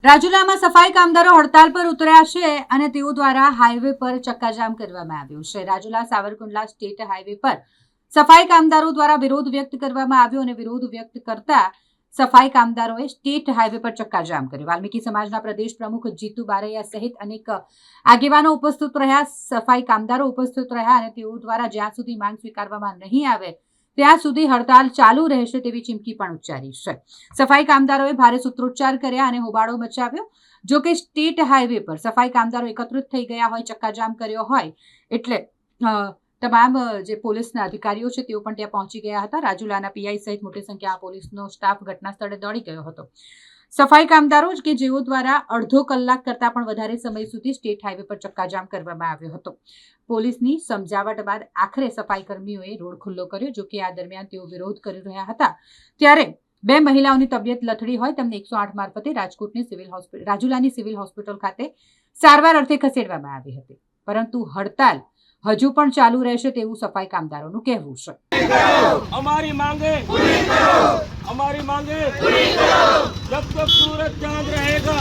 રાજુલામાં સફાઈ કામદારો હડતાલ પર ઉતર્યા છે અને તેઓ દ્વારા હાઈવે પર ચક્કાજામ કરવામાં આવ્યું છે। રાજુલા સાવરકુંડલા સ્ટેટ હાઈવે પર સફાઈ કામદારો દ્વારા વિરોધ વ્યક્ત કરવામાં આવ્યો અને વિરોધ વ્યક્ત કરતા સફાઈ કામદારોએ સ્ટેટ હાઈવે પર ચક્કાજામ કર્યો। વાલ્મીકી સમાજના પ્રદેશ પ્રમુખ જીતુ બારૈયા સહિત અનેક આગેવાનો ઉપસ્થિત રહ્યા, સફાઈ કામદારો ઉપસ્થિત રહ્યા અને તેઓ દ્વારા જ્યાં સુધી માંગ સ્વીકારવામાં નહીં આવે ત્યાં સુધી હડતાલ ચાલુ રહેશે તેવી ચીમકી પણ ઉચ્ચારી છે। સફાઈ કામદારોએ ભારે સૂત્રોચ્ચાર કર્યા અને હોબાળો મચાવ્યો। જો કે સ્ટેટ હાઈવે પર સફાઈ કામદારો એકત્રિત થઈ ગયા હોય, ચક્કાજામ કર્યો હોય એટલે તમામ જે પોલીસના અધિકારીઓ છે તેઓ પણ ત્યાં પહોંચી ગયા હતા। રાજુલાના પીઆઈ સહિત મોટી સંખ્યામાં પોલીસનો સ્ટાફ ઘટના સ્થળે દોડી ગયો હતો। સફાઈ કામદારો કે જેઓ દ્વારા અડધો કલાક કરતાં પણ વધારે સમય સુધી સ્ટેટ હાઈવે પર ચક્કાજામ કરવામાં આવ્યો હતો। પોલીસની સમજાવટ બાદ આખરે સફાઈ કર્મીઓએ રોડ ખુલ્લો કર્યો। જો કે આ દરમિયાન તેઓ વિરોધ કરી રહ્યા હતા ત્યારે બે મહિલાઓની તબિયત લથડી હોય તેમને 108 મારફતે રાજુલાની સિવિલ હોસ્પિટલ ખાતે સારવાર અર્થે ખસેડવામાં આવી હતી, પરંતુ હડતાલ હજુ પણ ચાલુ રહેશે તેવું સફાઈ કામદારોનું કહેવું છે। हमारी मांगे पूरी करो, हमारी मांगे पूरी करो, जब तक सूरज चांद रहेगा।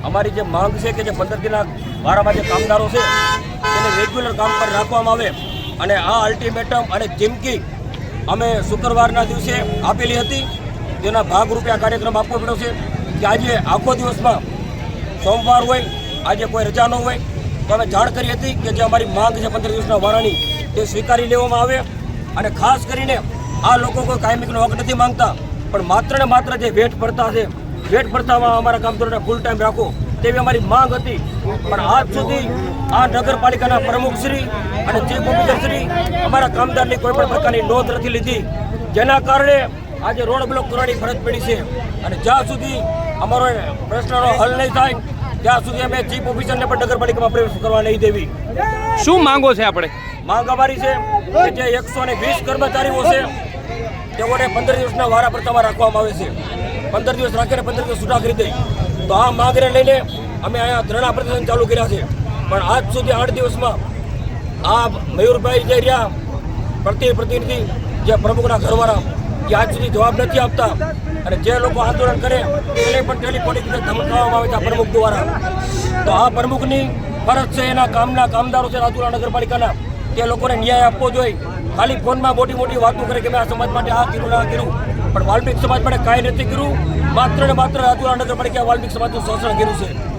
हमारी जो मांग है कि 15 दिन वाराમાં જે કામદારો છે તેને રેગ્યુલર કામ પર રાખવામાં આવે અને આ અલ્ટિમેટમ અને ચીમકી અમે શુક્રવારના દિવસે આપેલી હતી। તેના ભાગરૂપે આ કાર્યક્રમ આપવો પડ્યો છે કે આજે આખો દિવસમાં સોમવાર હોય, આજે કોઈ રજા ન હોય તો અમે જાણ કરી હતી કે જે અમારી માંગ છે 15 દિવસના વારાની તે સ્વીકારી લેવામાં આવે અને ખાસ કરીને આ લોકો કોઈ કાયમીનો હક નથી માંગતા, પણ માત્ર ને માત્ર જે વેઠ પડતા છે વેઠ પડતામાં અમારા કામદારોને ફૂલ ટાઈમ રાખો તેવી અમારી માંગ હતી। પણ આજ સુધી આ નગરપાલિકાના પ્રમુખશ્રી અને ચીફ ઓફિસરશ્રી અમારા કામદારની કોઈ પણ પ્રકારની નોંધ નથી લીધી, જેના કારણે આજે રોડ બ્લોક કરવાની ફરજ પડી છે। અને જ્યાં સુધી અમારો પ્રશ્નનો હલ નહીં થાય ત્યાં સુધી અમે ચીફ ઓફિસરને પણ નગરપાલિકામાં પ્રવેશ કરવા નહીં દેવી। શું માંગો છે આપણે? માંગ અમારી છે કે જે 120 કર્મચારીઓ છે તેઓને 15 દિવસના વારા પ્રથામાં રાખવામાં આવે છે। 15 દિવસ રાખીને 15 દિવસ છૂટા કરી દે તો આ માંગને લઈને અમે અહીંયા ધરણા પ્રદર્શન ચાલુ કર્યા છે। પણ આજ સુધી 8 દિવસમાં આ મયુરભાઈ જે રહ્યા પ્રતિનિધિ જે પ્રમુખના ઘરવાળા એ આજ સુધી જવાબ નથી આપતા અને જે લોકો આંદોલન કરે તેને પણ ટેલિફોનિક રીતે ધમકાવવામાં આવે છે આ પ્રમુખ દ્વારા। તો આ પ્રમુખની ફરજ છે, એના કામદારો છે રાજુલા નગરપાલિકાના, તે લોકોને ન્યાય આપવો જોઈએ। ખાલી ફોનમાં મોટી મોટી વાતો કરે કે મેં આ સમાજ માટે આ કર્યું ના કર્યું, પણ વાલ્મીકી સમાજ માટે કાંઈ નથી કર્યું। માત્ર ને માત્ર રાજુલા નગરપાલિકા વાલ્મીકી સમાજનું શોષણ કર્યું છે।